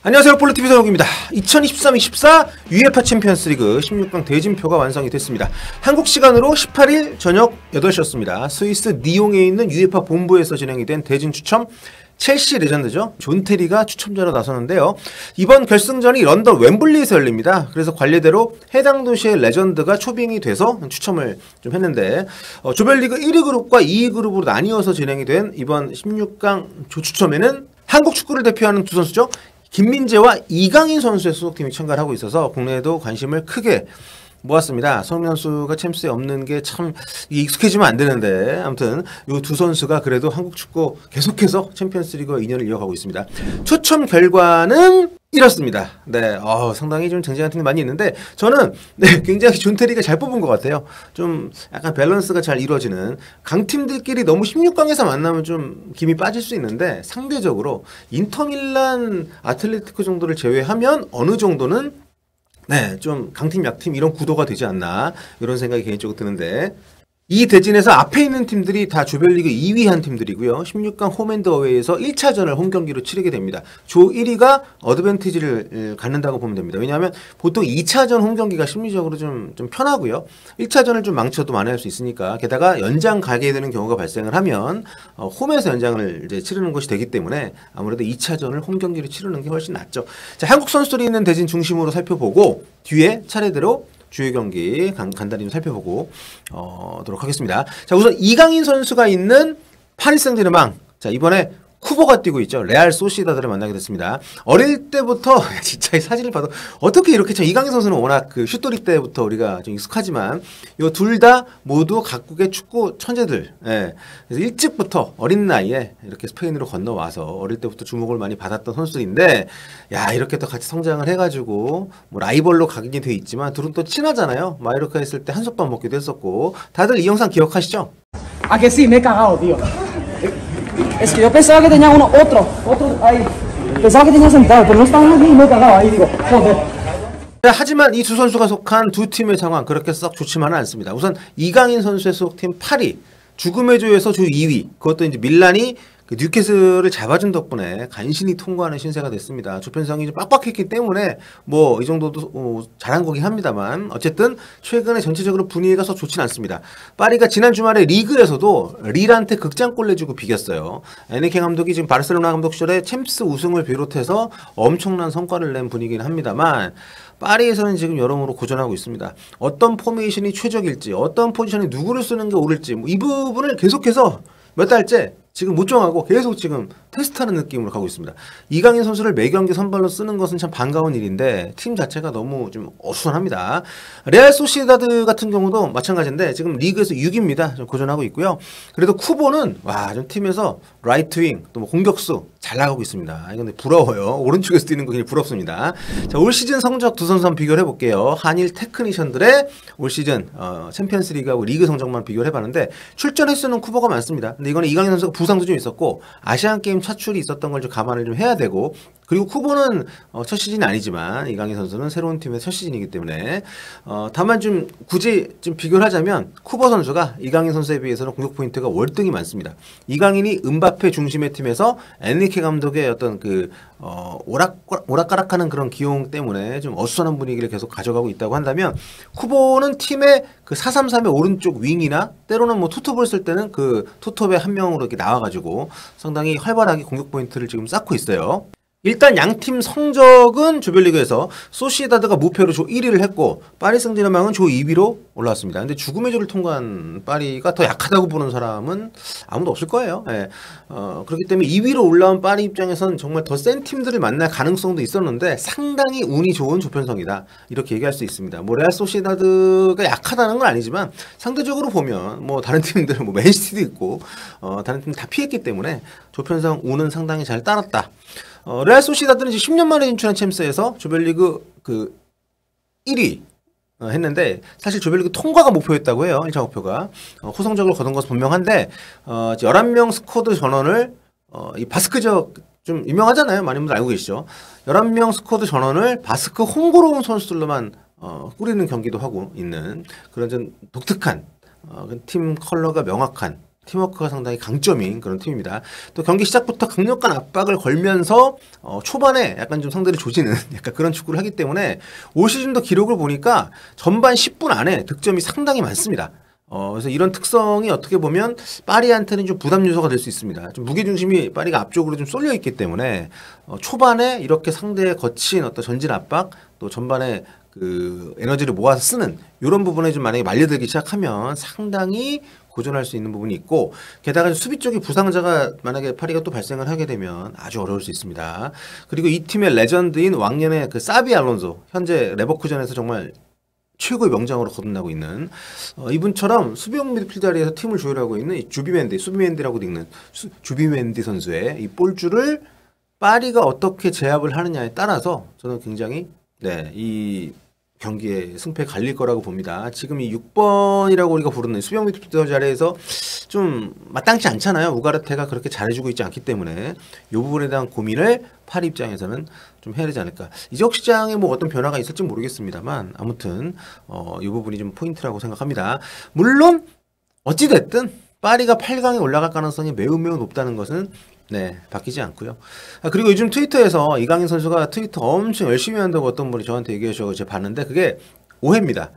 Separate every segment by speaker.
Speaker 1: 안녕하세요. 볼로TV 서영욱입니다. 2023-24 UEFA 챔피언스리그 16강 대진표가 완성이 됐습니다. 한국 시간으로 18일 저녁 8시였습니다. 스위스 니옹에 있는 UEFA 본부에서 진행이 된 대진 추첨 첼시 레전드죠. 존 테리가 추첨자로 나서는데요. 이번 결승전이 런던 웸블리에서 열립니다. 그래서 관례대로 해당 도시의 레전드가 초빙이 돼서 추첨을 좀 했는데 조별리그 1위 그룹과 2위 그룹으로 나뉘어서 진행이 된 이번 16강 조추첨에는 한국 축구를 대표하는 두 선수죠. 김민재와 이강인 선수의 소속팀이 참가를 하고 있어서 국내에도 관심을 크게 모았습니다. 손흥민 선수가 챔스에 없는 게 참 익숙해지면 안 되는데 아무튼 이 두 선수가 그래도 한국 축구 계속해서 챔피언스리그와 인연을 이어가고 있습니다. 추첨 결과는 이렇습니다. 네, 상당히 좀 쟁쟁한 팀이 많이 있는데 저는 굉장히 존 테리가 잘 뽑은 것 같아요. 좀 약간 밸런스가 잘 이루어지는 강팀들끼리 너무 16강에서 만나면 좀 김이 빠질 수 있는데 상대적으로 인터밀란, 아틀레티코 정도를 제외하면 어느 정도는 좀 강팀, 약팀 이런 구도가 되지 않나 이런 생각이 개인적으로 드는데 이 대진에서 앞에 있는 팀들이 다 조별리그 2위 한 팀들이고요. 16강 홈앤드어웨이에서 1차전을 홈경기로 치르게 됩니다. 조 1위가 어드밴티지를 갖는다고 보면 됩니다. 왜냐하면 보통 2차전 홈경기가 심리적으로 좀 편하고요. 1차전을 좀 망쳐도 만회할 수 있으니까 게다가 연장 가게 되는 경우가 발생을 하면 홈에서 연장을 이제 치르는 것이 되기 때문에 아무래도 2차전을 홈경기로 치르는 게 훨씬 낫죠. 자, 한국 선수들이 있는 대진 중심으로 살펴보고 뒤에 차례대로 주요 경기 간단히 좀 살펴보고 도록 하겠습니다. 자, 우선 이강인 선수가 있는 파리 생제르맹. 자, 이번에 쿠보가 뛰고 있죠. 레알 소시다드를 만나게 됐습니다. 어릴 때부터 진짜 이 사진을 봐도 어떻게 이렇게 참 이강인 선수는 워낙 그 슛돌이 때부터 우리가 좀 익숙하지만 요 둘 다 모두 각국의 축구 천재들. 그래서 일찍부터 어린 나이에 이렇게 스페인으로 건너와서 어릴 때부터 주목을 많이 받았던 선수들인데 야, 이렇게 또 같이 성장을 해가지고 뭐 라이벌로 각인이 돼 있지만 둘은 또 친하잖아요. 마요르카 했을 때 한솥밥 먹기도 했었고 다들 이 영상 기억하시죠?
Speaker 2: 아, que sí, me he cagado, tío. Es que yo pensaba que tenía otro ahí. Pensaba que tenía sentado, pero no estaban aquí y me he cagado ahí, digo, joder.
Speaker 1: 하지만 이 두 선수가 속한 두 팀의 상황 그렇게 썩 좋지만은 않습니다. 우선 이강인 선수의 소속팀 파리 죽음의 조에서 조 2위 그것도 이제 밀란이 그 뉴캐슬을 잡아준 덕분에 간신히 통과하는 신세가 됐습니다. 조편성이 좀 빡빡했기 때문에 뭐 이 정도도 잘한 거긴 합니다만 어쨌든 최근에 전체적으로 분위기가 썩 좋진 않습니다. 파리가 지난 주말에 리그에서도 릴한테 극장골 내주고 비겼어요. 에네케 감독이 지금 바르셀로나 감독 시절에 챔스 우승을 비롯해서 엄청난 성과를 낸 분위기긴 합니다만 파리에서는 지금 여러모로 고전하고 있습니다. 어떤 포메이션이 최적일지 어떤 포지션에 누구를 쓰는 게 옳을지 이 부분을 계속해서 몇 달째 지금 못 정하고 계속 지금 테스트하는 느낌으로 가고 있습니다. 이강인 선수를 매 경기 선발로 쓰는 것은 참 반가운 일인데 팀 자체가 너무 좀 어수선합니다. 레알 소시다드 같은 경우도 마찬가지인데 지금 리그에서 6위입니다. 좀 고전하고 있고요. 그래도 쿠보는 좀 팀에서 라이트 윙 또 뭐 공격수 잘 나가고 있습니다. 이건 부러워요. 오른쪽에서 뛰는 거 굉장히 부럽습니다. 자, 올 시즌 성적 두 선수 한번 비교를 해볼게요. 한일 테크니션들의 올 시즌 챔피언스 리그하고 리그 성적만 비교를 해봤는데 출전 횟수는 쿠보가 많습니다. 근데 이거는 이강인 선수가 부상도 좀 있었고 아시안 게임 차출이 있었던 걸 좀 감안을 좀 해야 되고 그리고 쿠보는 첫 시즌이 아니지만 이강인 선수는 새로운 팀의 첫 시즌이기 때문에 다만 좀 굳이 좀 비교를 하자면 쿠보 선수가 이강인 선수에 비해서는 공격 포인트가 월등히 많습니다. 이강인이 음바페 중심의 팀에서 엔리케 감독의 어떤 그 오락가락하는 그런 기용 때문에 좀 어수선한 분위기를 계속 가져가고 있다고 한다면 쿠보는 팀의 그 4-3-3의 오른쪽 윙이나 때로는 뭐 투톱을 쓸 때는 그 투톱의 한 명으로 이렇게 나와가지고 상당히 활발하게 공격 포인트를 지금 쌓고 있어요. 일단 양팀 성적은 조별리그에서 소시에다드가 무패로 조 1위를 했고 파리 생제르맹은 조 2위로 올라왔습니다. 근데 죽음의 조를 통과한 파리가 더 약하다고 보는 사람은 아무도 없을 거예요. 그렇기 때문에 2위로 올라온 파리 입장에서는 정말 더 센 팀들을 만날 가능성도 있었는데 상당히 운이 좋은 조편성이다. 이렇게 얘기할 수 있습니다. 뭐 레알 소시에다드가 약하다는 건 아니지만 상대적으로 보면 뭐 다른 팀들 뭐 맨시티도 있고 다른 팀 다 피했기 때문에 조편성 운은 상당히 잘 따랐다. 레알 소시다드는 이제 10년 만에 진출한 챔스에서 조별리그 그 1위 했는데 사실 조별리그 통과가 목표였다고 해요. 1차 목표가. 호성적으로 거둔 것은 분명한데 11명 스쿼드 전원을 이 바스크적 좀 유명하잖아요. 많은 분들 알고 계시죠. 11명 스쿼드 전원을 바스크 홍보로운 선수들로만 꾸리는 경기도 하고 있는 그런 좀 독특한 팀 컬러가 명확한 팀워크가 상당히 강점인 그런 팀입니다. 또 경기 시작부터 강력한 압박을 걸면서 초반에 약간 좀 상대를 조지는 약간 그런 축구를 하기 때문에 올 시즌도 기록을 보니까 전반 10분 안에 득점이 상당히 많습니다. 그래서 이런 특성이 어떻게 보면 파리한테는 좀 부담 요소가 될 수 있습니다. 좀 무게중심이 파리가 앞쪽으로 좀 쏠려 있기 때문에 초반에 이렇게 상대의 거친 어떤 전진 압박 또 전반에 그 에너지를 모아서 쓰는 이런 부분에 좀 만약에 말려들기 시작하면 상당히 고전할 수 있는 부분이 있고 게다가 수비 쪽에 부상자가 만약에 파리가 또 발생을 하게 되면 아주 어려울 수 있습니다. 그리고 이 팀의 레전드인 왕년의 그 사비 알론소 현재 레버쿠젠에서 정말 최고의 명장으로 거듭나고 있는 이분처럼 수비형 미드필드 자리에서 팀을 조율하고 있는 이 수비맨디라고 읽는 주비맨디 선수의 이 볼줄을 파리가 어떻게 제압을 하느냐에 따라서 저는 굉장히 이 경기의 승패에 갈릴 거라고 봅니다. 지금 이 6번이라고 우리가 부르는 수비형 미드필더 자리에서 좀 마땅치 않잖아요. 우가르테가 그렇게 잘해주고 있지 않기 때문에 이 부분에 대한 고민을 파리 입장에서는 좀 해야 되지 않을까. 이적 시장에 뭐 어떤 변화가 있을지 모르겠습니다만 아무튼 이 부분이 좀 포인트라고 생각합니다. 물론 어찌됐든 파리가 8강에 올라갈 가능성이 매우 높다는 것은 바뀌지 않고요. 그리고 요즘 트위터에서 이강인 선수가 트위터 엄청 열심히 한다고 어떤 분이 저한테 얘기해 주셔서 제가 봤는데 그게 오해입니다.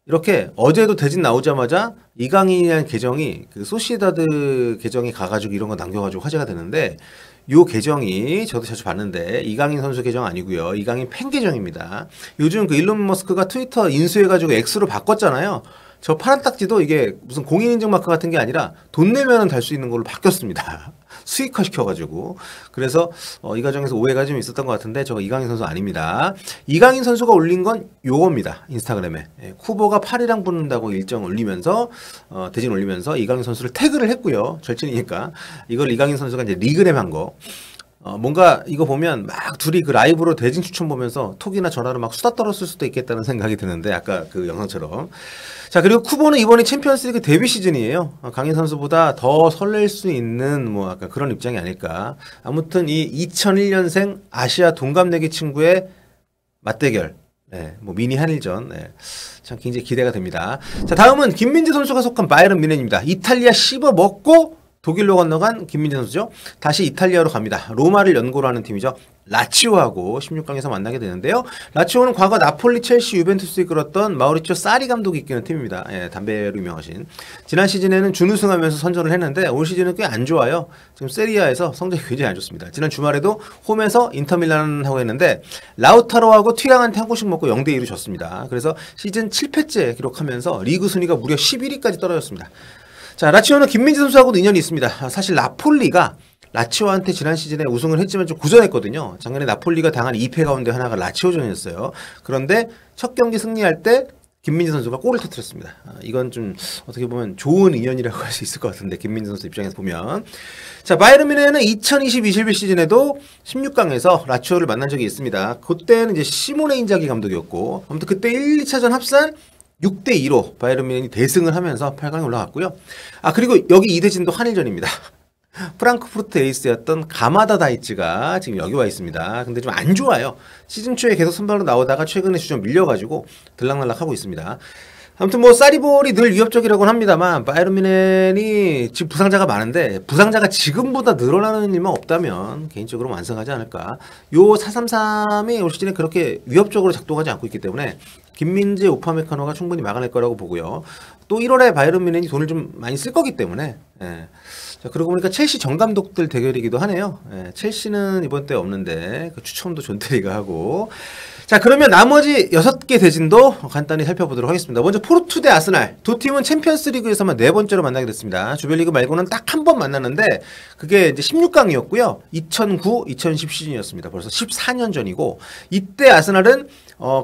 Speaker 1: 이렇게 어제도 대진 나오자마자 이강인이라는 계정이 그 소시에다드 계정이 가가지고 이런 거 남겨가지고 화제가 되는데 요 계정이 저도 자주 봤는데 이강인 선수 계정 아니고요. 이강인 팬 계정입니다. 요즘 그 일론 머스크가 트위터 인수해가지고 X로 바꿨잖아요. 저 파란 딱지도 이게 무슨 공인인증 마크 같은 게 아니라 돈 내면은 달 수 있는 걸로 바뀌었습니다. 수익화 시켜가지고. 그래서 이 과정에서 오해가 좀 있었던 것 같은데 저거 이강인 선수 아닙니다. 이강인 선수가 올린 건 요겁니다. 인스타그램에. 쿠보가 파리랑 붙는다고 일정 올리면서 대진 올리면서 이강인 선수를 태그를 했고요. 절친이니까. 이걸 이강인 선수가 이제 리그램 한 거. 뭔가 이거 보면 막 둘이 그 라이브로 대진 추천 보면서 톡이나 전화로 막 수다 떨었을 수도 있겠다는 생각이 드는데 아까 그 영상처럼. 자, 그리고 쿠보는 이번이 챔피언스리그 데뷔 시즌이에요. 강인 선수보다 더 설렐 수 있는 뭐 아까 그런 입장이 아닐까. 아무튼 이 2001년생 아시아 동갑내기 친구의 맞대결. 뭐 미니 한일전. 참 굉장히 기대가 됩니다. 자, 다음은 김민재 선수가 속한 바이에른 뮌헨입니다. 이탈리아 씹어 먹고 독일로 건너간 김민재 선수죠. 다시 이탈리아로 갑니다. 로마를 연고로 하는 팀이죠. 라치오하고 16강에서 만나게 되는데요. 라치오는 과거 나폴리, 첼시, 유벤투스 이끌었던 마우리치오 사리 감독이 이끄는 팀입니다. 담배로 유명하신. 지난 시즌에는 준우승하면서 선전을 했는데 올 시즌은 꽤 안 좋아요. 지금 세리아에서 성적이 굉장히 안 좋습니다. 지난 주말에도 홈에서 인터밀란하고 했는데 라우타로하고 튀랑한테 한 골씩 먹고 0대2로 졌습니다. 그래서 시즌 7패째 기록하면서 리그 순위가 무려 11위까지 떨어졌습니다. 자, 라치오는 김민재 선수하고도 인연이 있습니다. 사실 나폴리가 라치오한테 지난 시즌에 우승을 했지만 좀 구전했거든요. 작년에 나폴리가 당한 2패 가운데 하나가 라치오전이었어요. 그런데 첫 경기 승리할 때 김민재 선수가 골을 터뜨렸습니다. 이건 좀 어떻게 보면 좋은 인연이라고 할 수 있을 것 같은데 김민재 선수 입장에서 보면. 자, 바이에른 뮌헨은 2020-21 시즌에도 16강에서 라치오를 만난 적이 있습니다. 그때는 이제 시모네 인자기 감독이었고 아무튼 그때 1, 2차전 합산 6대2로 바이에른 뮌헨이 대승을 하면서 8강에 올라갔고요. 그리고 여기 이 대진도 한일전입니다. 프랑크푸르트 에이스였던 가마다 다이츠가 지금 여기 와 있습니다. 근데 좀 안 좋아요. 시즌 초에 계속 선발로 나오다가 최근에 주전 밀려가지고 들락날락하고 있습니다. 아무튼 뭐 사리볼이 늘 위협적이라고는 합니다만 바이에른 뮌헨이 지금 부상자가 많은데 부상자가 지금보다 늘어나는 일만 없다면 개인적으로 완성하지 않을까. 요 433이 올 시즌에 그렇게 위협적으로 작동하지 않고 있기 때문에 김민재, 우파메카노가 충분히 막아낼 거라고 보고요. 또 1월에 바이에른 뮌헨이 돈을 좀 많이 쓸 거기 때문에 자, 그러고 보니까 첼시 정감독들 대결이기도 하네요. 첼시는 이번 때 없는데 그 추첨도 존테리가 하고. 자, 그러면 나머지 6개 대진도 간단히 살펴보도록 하겠습니다. 먼저 포르투 대 아스날. 두 팀은 챔피언스 리그에서만 4번째로 만나게 됐습니다. 조별리그 말고는 딱 한 번 만났는데 그게 이제 16강이었고요. 2009, 2010 시즌이었습니다. 벌써 14년 전이고 이때 아스날은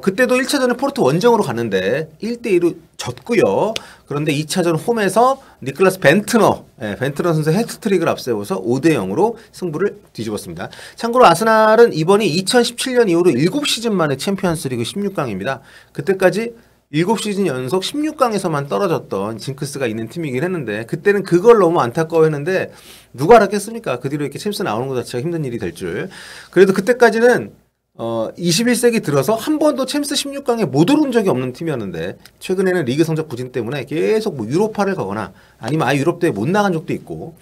Speaker 1: 그때도 1차전에 포르투 원정으로 갔는데 1대2로 졌고요. 그런데 2차전 홈에서 니클라스 벤트너 선수의 해트트릭을 앞세워서 5대0으로 승부를 뒤집었습니다. 참고로 아스날은 이번이 2017년 이후로 7시즌 만에 챔피언스리그 16강입니다. 그때까지 7시즌 연속 16강에서만 떨어졌던 징크스가 있는 팀이긴 했는데 그때는 그걸 너무 안타까워했는데 누가 알았겠습니까? 그 뒤로 이렇게 챔스 나오는 것 자체가 힘든 일이 될 줄. 그래도 그때까지는 21세기 들어서 한 번도 챔스 16강에 못 오른 적이 없는 팀이었는데 최근에는 리그 성적 부진 때문에 계속 뭐 유로파를 가거나 아니면 아예 유럽 대회 못 나간 적도 있고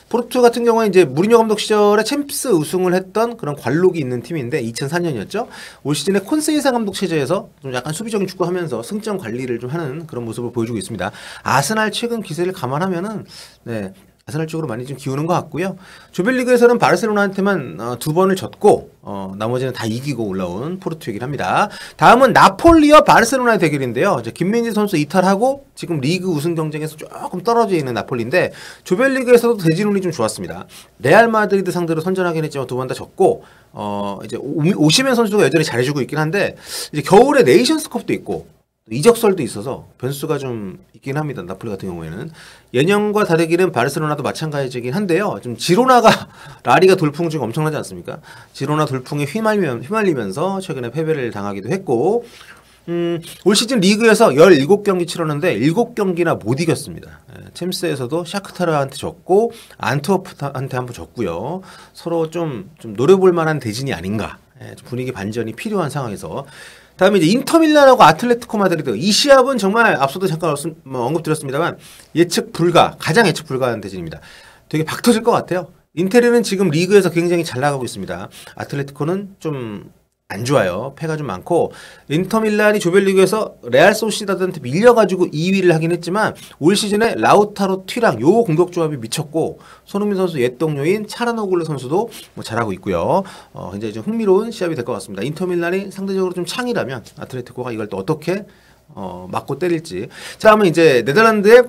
Speaker 1: 포르투 같은 경우에 이제 무리뉴 감독 시절에 챔스 우승을 했던 그런 관록이 있는 팀인데 2004년이었죠. 올 시즌에 콘세이사 감독 체제에서 좀 약간 수비적인 축구하면서 승점 관리를 좀 하는 그런 모습을 보여주고 있습니다. 아스날 최근 기세를 감안하면은 네. 아스날 쪽으로 많이 좀 기우는 것 같고요. 조별리그에서는 바르셀로나한테만 2번을 졌고 나머지는 다 이기고 올라온 포르투 얘기를 합니다. 다음은 나폴리와 바르셀로나의 대결인데요. 이제 김민재 선수 이탈하고 지금 리그 우승 경쟁에서 조금 떨어져 있는 나폴리인데 조별리그에서도 대진운이 좀 좋았습니다. 레알 마드리드 상대로 선전하긴 했지만 2번 다 졌고 이제 오시멘 선수가 여전히 잘해주고 있긴 한데 이제 겨울에 네이션스컵도 있고 이적설도 있어서 변수가 좀 있긴 합니다. 나폴리 같은 경우에는 예년과 다르기는 바르셀로나도 마찬가지이긴 한데요. 좀 지로나가 라리가 돌풍 중 엄청나지 않습니까? 지로나 돌풍에 휘말리면서 최근에 패배를 당하기도 했고 올 시즌 리그에서 17경기 치렀는데 7경기나 못 이겼습니다. 챔스에서도 샤크타르한테 졌고 안트워프한테 한번 졌고요. 서로 좀 노려볼 만한 대진이 아닌가. 분위기 반전이 필요한 상황에서 다음에 이제 인터밀란하고 아틀레티코 마드리드 이 시합은 정말 앞서도 잠깐 언급드렸습니다만 가장 예측 불가한 대진입니다. 되게 박 터질 것 같아요. 인테르는 지금 리그에서 굉장히 잘 나가고 있습니다. 아틀레티코는 좀 안 좋아요. 패가 좀 많고 인터밀란이 조별리그에서 레알 소시다드한테 밀려가지고 2위를 하긴 했지만 올 시즌에 라우타로 튀랑 요 공격 조합이 미쳤고 손흥민 선수 옛 동료인 차라노글루 선수도 뭐 잘하고 있고요. 굉장히 좀 흥미로운 시합이 될 것 같습니다. 인터밀란이 상대적으로 좀 창이라면 아틀레티코가 이걸 또 어떻게 맞고 때릴지. 자, 다음은 이제 네덜란드의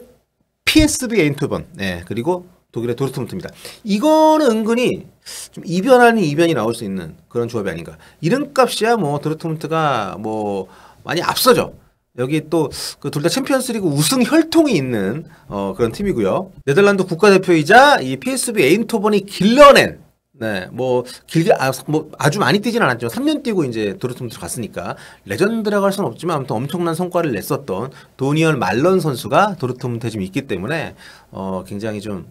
Speaker 1: PSV 에인트호벤 그리고 독일의 도르트문트입니다. 이거는 은근히 좀 이변 아닌 이변이 나올 수 있는 그런 조합이 아닌가. 이름값이야 뭐 도르트문트가 뭐 많이 앞서죠. 여기 또 그 둘 다 챔피언스리그 우승 혈통이 있는 그런 팀이고요. 네덜란드 국가대표이자 이 PSV 에인트호벤이 길러낸 뭐 길게 뭐 아주 많이 뛰진 않았죠. 3년 뛰고 이제 도르트문트로 갔으니까 레전드라고 할 수는 없지만 아무튼 엄청난 성과를 냈었던 도니얼 말런 선수가 도르트문트에 지금 있기 때문에 굉장히 좀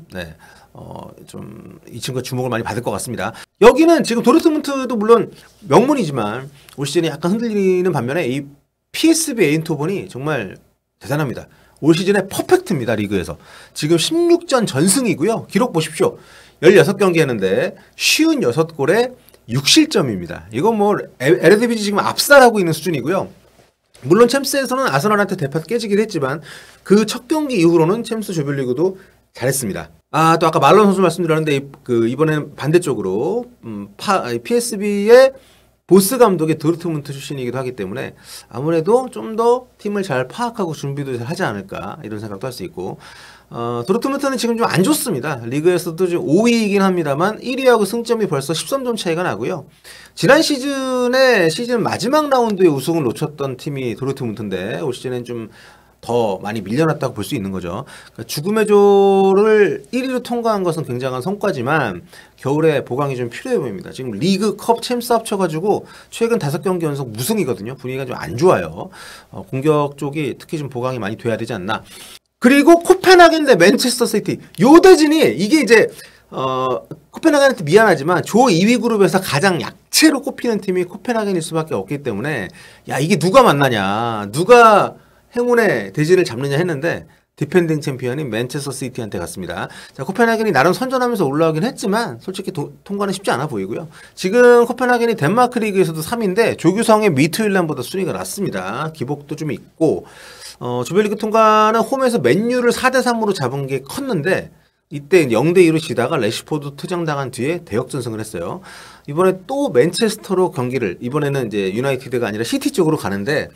Speaker 1: 이 친구가 주목을 많이 받을 것 같습니다. 여기는 지금 도르트문트도 물론 명문이지만 올 시즌에 약간 흔들리는 반면에 이 PSV 에인트호벤이 정말 대단합니다. 올 시즌에 퍼펙트입니다. 리그에서 지금 16전 전승이고요. 기록 보십시오. 16경기 했는데 56골에 6실점입니다. 이건 뭐 에르디비지 지금 압살하고 있는 수준이고요. 물론 챔스에서는 아스날한테 대파 깨지긴 했지만 그 첫 경기 이후로는 챔스 조별리그도 잘했습니다. 또 아까 말론 선수 말씀드렸는데 이번에는 반대쪽으로 PSV의 보스 감독이 도르트문트 출신이기도 하기 때문에 아무래도 좀 더 팀을 잘 파악하고 준비도 잘 하지 않을까 이런 생각도 할 수 있고 도르트문트는 지금 좀 안 좋습니다. 리그에서도 지금 5위이긴 합니다만 1위하고 승점이 벌써 13점 차이가 나고요. 지난 시즌 마지막 라운드에 우승을 놓쳤던 팀이 도르트문트인데 올 시즌엔 좀 더 많이 밀려났다고 볼 수 있는 거죠. 그러니까 죽음의 조를 1위로 통과한 것은 굉장한 성과지만 겨울에 보강이 좀 필요해 보입니다. 지금 리그, 컵, 챔스 합쳐가지고 최근 5경기 연속 무승이거든요. 분위기가 좀 안 좋아요. 공격 쪽이 특히 좀 보강이 많이 돼야 되지 않나. 그리고 코펜하겐 대 맨체스터 시티. 요 대진이 이게 이제 코펜하겐한테 미안하지만 조 2위 그룹에서 가장 약체로 꼽히는 팀이 코펜하겐일 수밖에 없기 때문에 야 이게 누가 만나냐 누가 행운의 대진을 잡느냐 했는데 디펜딩 챔피언인 맨체스터 시티한테 갔습니다. 자, 코펜하겐이 나름 선전하면서 올라오긴 했지만 솔직히 통과는 쉽지 않아 보이고요. 지금 코펜하겐이 덴마크 리그에서도 3위인데 조규성의 미트윌란보다 순위가 낮습니다. 기복도 좀 있고 조별리그 통과는 홈에서 맨유를 4대3으로 잡은 게 컸는데 이때 0대2로 지다가 레시포드 퇴장당한 뒤에 대역전승을 했어요. 이번에 또 맨체스터로 경기를 이번에는 이제 유나이티드가 아니라 시티 쪽으로 가는데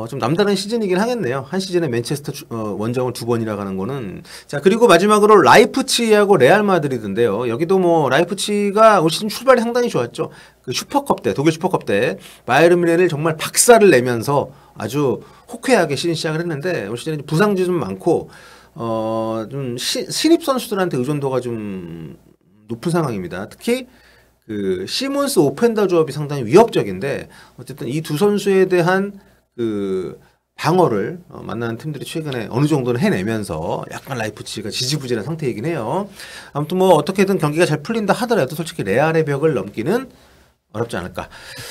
Speaker 1: 좀 남다른 시즌이긴 하겠네요. 한 시즌에 맨체스터 원정을 2번이나 가는 거는. 자, 그리고 마지막으로 라이프치히하고 레알 마드리드인데요. 여기도 뭐 라이프치히가 올 시즌 출발이 상당히 좋았죠. 그 슈퍼컵 때, 독일 슈퍼컵 때 바이에른 뮌헨을 정말 박살을 내면서 아주 호쾌하게 시즌 시작을 했는데 올 시즌에 부상도 좀 많고 좀 신입 선수들한테 의존도가 좀 높은 상황입니다. 특히 그 시몬스 오펜더 조합이 상당히 위협적인데 어쨌든 이 두 선수에 대한 그 방어를 만나는 팀들이 최근에 어느 정도는 해내면서 약간 라이프치히가 지지부진한 상태이긴 해요. 아무튼 뭐 어떻게든 경기가 잘 풀린다 하더라도 솔직히 레알의 벽을 넘기는 어렵지 않을까.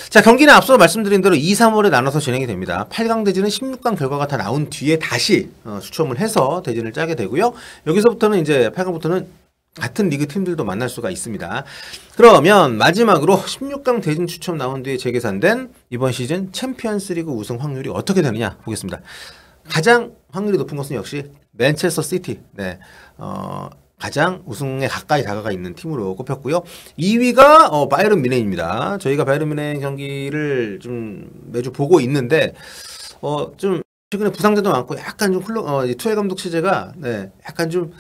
Speaker 1: 자, 경기는 앞서 말씀드린 대로 2, 3월에 나눠서 진행이 됩니다. 8강 대진은 16강 결과가 다 나온 뒤에 다시 추첨을 해서 대진을 짜게 되고요. 여기서부터는 이제 8강부터는 같은 리그 팀들도 만날 수가 있습니다. 그러면 마지막으로 16강 대진 추첨 나온 뒤에 재계산된 이번 시즌 챔피언스리그 우승 확률이 어떻게 되느냐 보겠습니다. 가장 확률이 높은 것은 역시 맨체스터 시티. 네. 가장 우승에 가까이 다가가 있는 팀으로 꼽혔고요. 2위가 바이에른 뮌헨입니다. 저희가 바이에른 뮌헨 경기를 좀 매주 보고 있는데 좀 최근에 부상자도 많고 약간 좀 투엘 감독 체제가 네, 약간 좀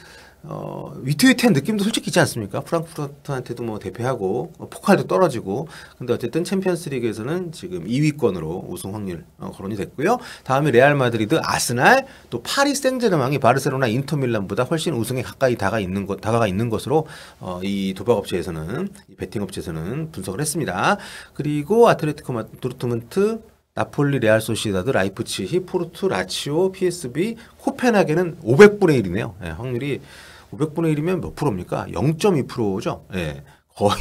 Speaker 1: 위태위태한 느낌도 솔직히 있지 않습니까? 프랑크푸르트한테도 뭐 대패하고 포칼도 떨어지고. 근데 어쨌든 챔피언스 리그에서는 지금 2위권으로 우승 확률 거론이 됐고요. 다음에 레알 마드리드, 아스날, 또 파리 생제르맹이 바르셀로나, 인터밀란보다 훨씬 우승에 가까이 다가가 있는 것으로 이 도박업체에서는, 이 베팅업체에서는 분석을 했습니다. 그리고 아틀레티코 도르트문트, 나폴리, 레알 소시다드, 라이프치히, 포르투, 라치오, PSV, 코펜하겐은 500분의 1이네요. 네, 확률이 500분의 1이면 몇 프로입니까? 0.2%죠. 네, 거의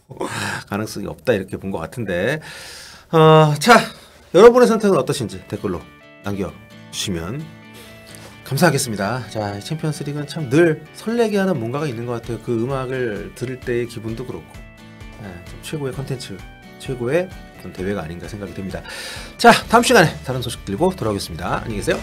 Speaker 1: 뭐 가능성이 없다 이렇게 본 것 같은데. 자, 여러분의 선택은 어떠신지 댓글로 남겨주시면 감사하겠습니다. 자, 챔피언스 리그는 참 늘 설레게 하는 뭔가가 있는 것 같아요. 그 음악을 들을 때의 기분도 그렇고. 네, 좀 최고의 컨텐츠, 최고의 어떤 대회가 아닌가 생각이 듭니다. 자, 다음 시간에 다른 소식 들고 돌아오겠습니다. 안녕히 계세요.